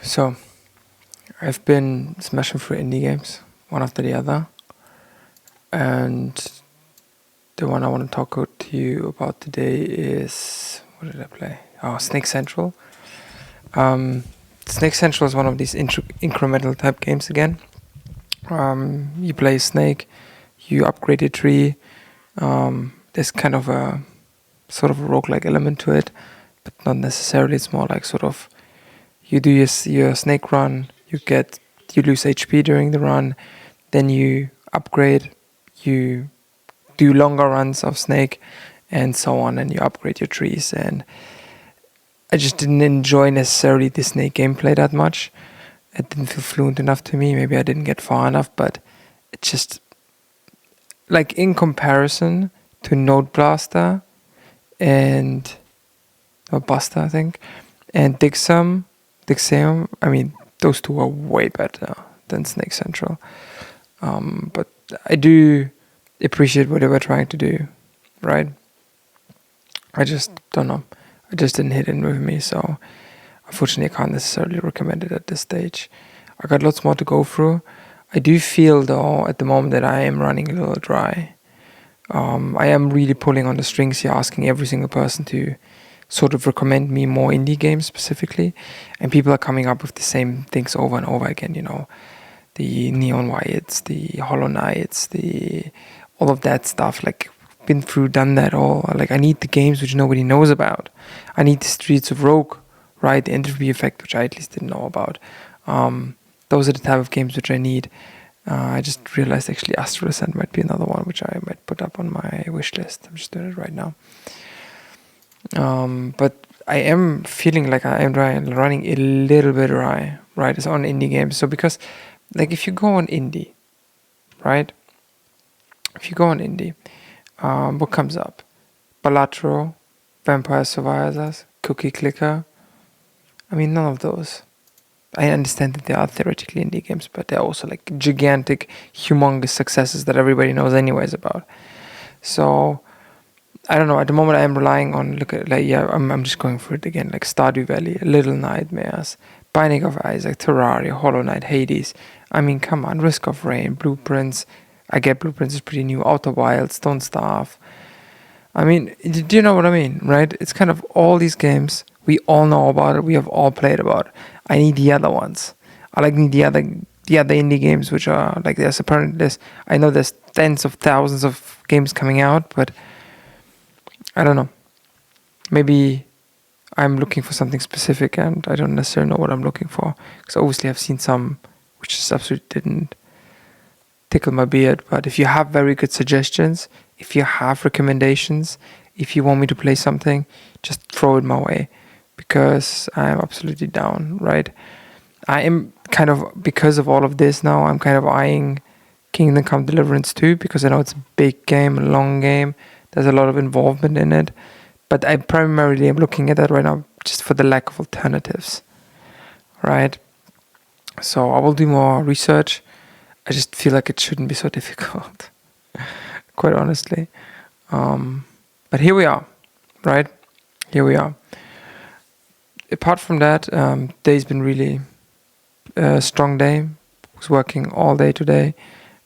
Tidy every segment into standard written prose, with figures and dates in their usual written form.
So, I've been smashing through indie games, one after the other, and the one I want to talk to you about today is, what did I play? Oh, Snake Central. Snake Central is one of these incremental type games again. You play a snake, you upgrade a tree. There's kind of a sort of a roguelike element to it, but not necessarily. It's more like sort of you do your snake run, you lose HP during the run, then you upgrade, you do longer runs of snake, and so on, and you upgrade your trees. And I just didn't enjoy necessarily the snake gameplay that much. It didn't feel fluent enough to me. Maybe I didn't get far enough, but it just, like, in comparison to Node Blaster and Buster, I think, and Dixam, I mean, those two are way better than Snake Central. But I do appreciate what they were trying to do, right? I just don't know. I just didn't hit in with me, so unfortunately I can't necessarily recommend it at this stage. I got lots more to go through. I do feel, though, at the moment that I am running a little dry. I am really pulling on the strings here, asking every single person to sort of recommend me more indie games specifically, and people are coming up with the same things over and over again, the Neon Whites, the Hollow Knights, all of that stuff. Like, been through, done that all. Like, I need the games which nobody knows about. I need the Streets of Rogue, right? The Entropy Effect, which I at least didn't know about. Those are the type of games which I need. I just realized actually Astral Ascent might be another one which I might put up on my wish list. I'm just doing it right now. But I am feeling like I am running a little bit dry, right? It's on indie games. So because, like, if you go on indie, right? What comes up? Balatro, Vampire Survivors, Cookie Clicker. I mean, none of those. I understand that they are theoretically indie games, but they're also like gigantic, humongous successes that everybody knows anyways about. So I don't know. At the moment, I am relying on I'm just going through it again. Like Stardew Valley, Little Nightmares, Binding of Isaac, Terraria, Hollow Knight, Hades. I mean, come on, Risk of Rain, Blueprints. I get Blueprints is pretty new. Outer Wilds, Don't Starve. I mean, do you know what I mean, right? It's kind of all these games. We all know about it. We have all played about it. I need the other ones. I need the other indie games, which are like I know there's tens of thousands of games coming out, but I don't know. Maybe I'm looking for something specific, and I don't necessarily know what I'm looking for. Because obviously I've seen some which just absolutely didn't tickle my beard. But if you have very good suggestions, if you have recommendations, if you want me to play something, just throw it my way, because I am absolutely down, right? I am kind of, because of all of this now, I'm kind of eyeing Kingdom Come Deliverance 2, because I know it's a big game, a long game. There's a lot of involvement in it. But I primarily am looking at that right now just for the lack of alternatives, right? So I will do more research. I just feel like it shouldn't be so difficult, quite honestly. But here we are, right? Here we are. Apart from that, day's been really a strong day. Was working all day today.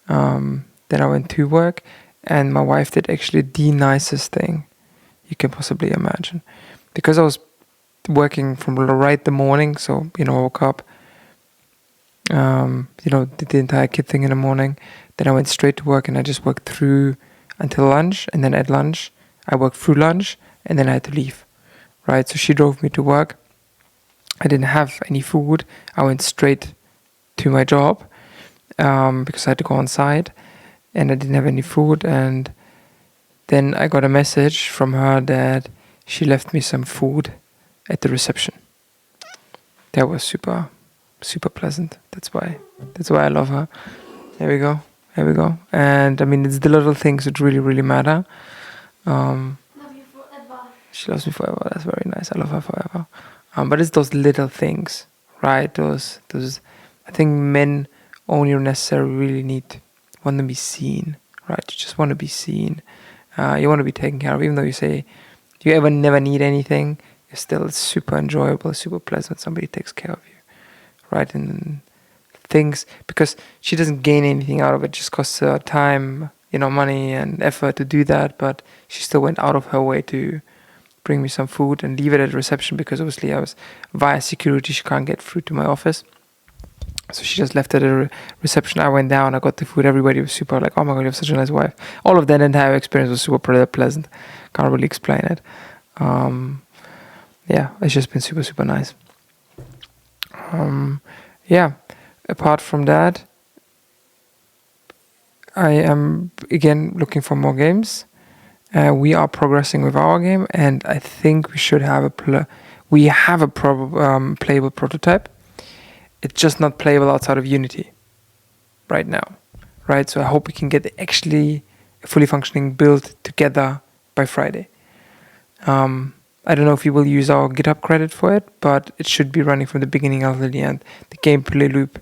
Then I went to work, and my wife did actually the nicest thing you can possibly imagine. Because I was working from right the morning, so, I woke up, did the entire kid thing in the morning. Then I went straight to work, and I just worked through until lunch, and then at lunch, I worked through lunch, and then I had to leave, right? So she drove me to work. I didn't have any food. I went straight to my job, because I had to go on site, and I didn't have any food. And then I got a message from her that she left me some food at the reception. That was super, super pleasant. That's why I love her. There we go. And I mean, it's the little things that really, really matter. Love you forever. She loves me forever. That's very nice. I love her forever. But it's those little things, right? Those. I think men only necessarily really want to be seen, right? You just want to be seen. You want to be taken care of, even though you say you never need anything. It's still super enjoyable, super pleasant. Somebody takes care of you, right? And things, because she doesn't gain anything out of it. It just costs her time, money and effort to do that. But she still went out of her way to bring me some food and leave it at reception, because obviously I was via security. She can't get through to my office. So she just left it at a reception. I went down, I got the food. Everybody was super like, oh my God, you have such a nice wife. All of that entire experience was super pleasant. Can't really explain it. Yeah, it's just been super nice. Yeah, apart from that, I am again looking for more games. We are progressing with our game, and I think we should have a playable prototype. It's just not playable outside of Unity right now, right? So I hope we can get actually a fully functioning build together by Friday. I don't know if we will use our GitHub credit for it, but it should be running from the beginning until the end. The gameplay loop,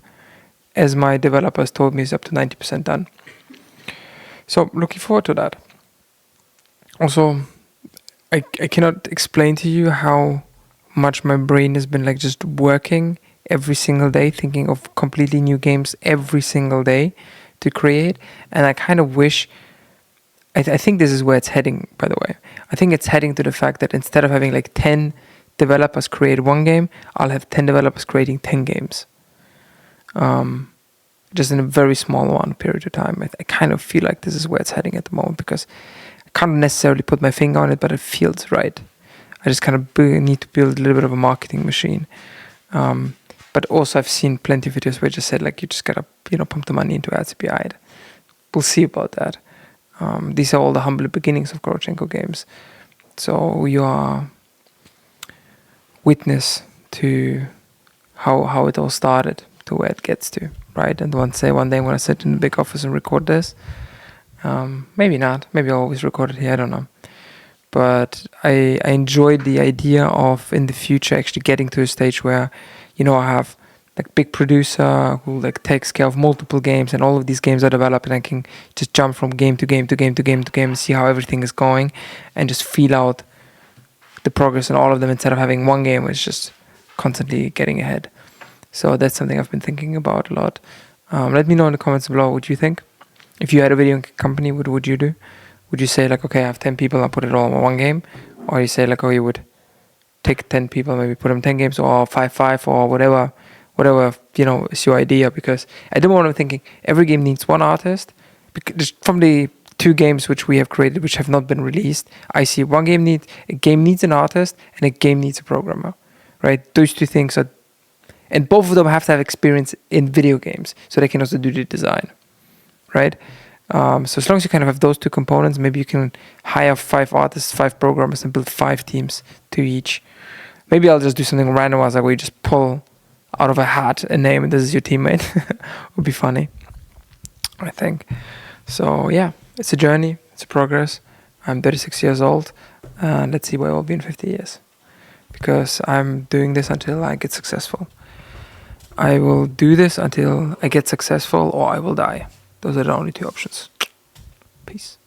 as my developers told me, is up to 90% done. So looking forward to that. Also, I cannot explain to you how much my brain has been like just working every single day, thinking of completely new games every single day to create. And I kind of wish, I think this is where it's heading, by the way. I think it's heading to the fact that instead of having like 10 developers create one game, I'll have 10 developers creating 10 games. Just in a very small one period of time. I kind of feel like this is where it's heading at the moment, because I can't necessarily put my finger on it, but it feels right. I just kind of need to build a little bit of a marketing machine. But also I've seen plenty of videos where I just said like, you just gotta, pump the money into ads to be eyed. We'll see about that. These are all the humble beginnings of Korotchenko games. So you are witness to how it all started to where it gets to, right? And one day I'm gonna sit in the big office and record this. Maybe not. Maybe I'll always record it here. I don't know. But I enjoyed the idea of in the future actually getting to a stage where, I have like big producer who like takes care of multiple games, and all of these games are developed, and I can just jump from game to game to game to game to game and see how everything is going, and just feel out the progress in all of them instead of having one game which is just constantly getting ahead. So that's something I've been thinking about a lot. Let me know in the comments below what you think. If you had a video company, what would you do? Would you say like, okay, I have 10 people, I'll put it all in one game? Or you say like, oh, you would take 10 people, maybe put them 10 games, or 5 or whatever, is your idea. Because at the moment I'm thinking every game needs one artist. Because from the 2 games which we have created, which have not been released, I see a game needs an artist and a game needs a programmer, right? Those 2 things are, and both of them have to have experience in video games, so they can also do the design, right? So as long as you kind of have those 2 components, maybe you can hire 5 artists, 5 programmers, and build 5 teams to each. Maybe I'll just do something randomized, like where you just pull out of a hat a name and this is your teammate. Would be funny, I think. So yeah, it's a journey, it's a progress. I'm 36 years old, and let's see where I'll be in 50 years. Because I'm doing this until I get successful. I will do this until I get successful, or I will die. Those are the only 2 options. Peace.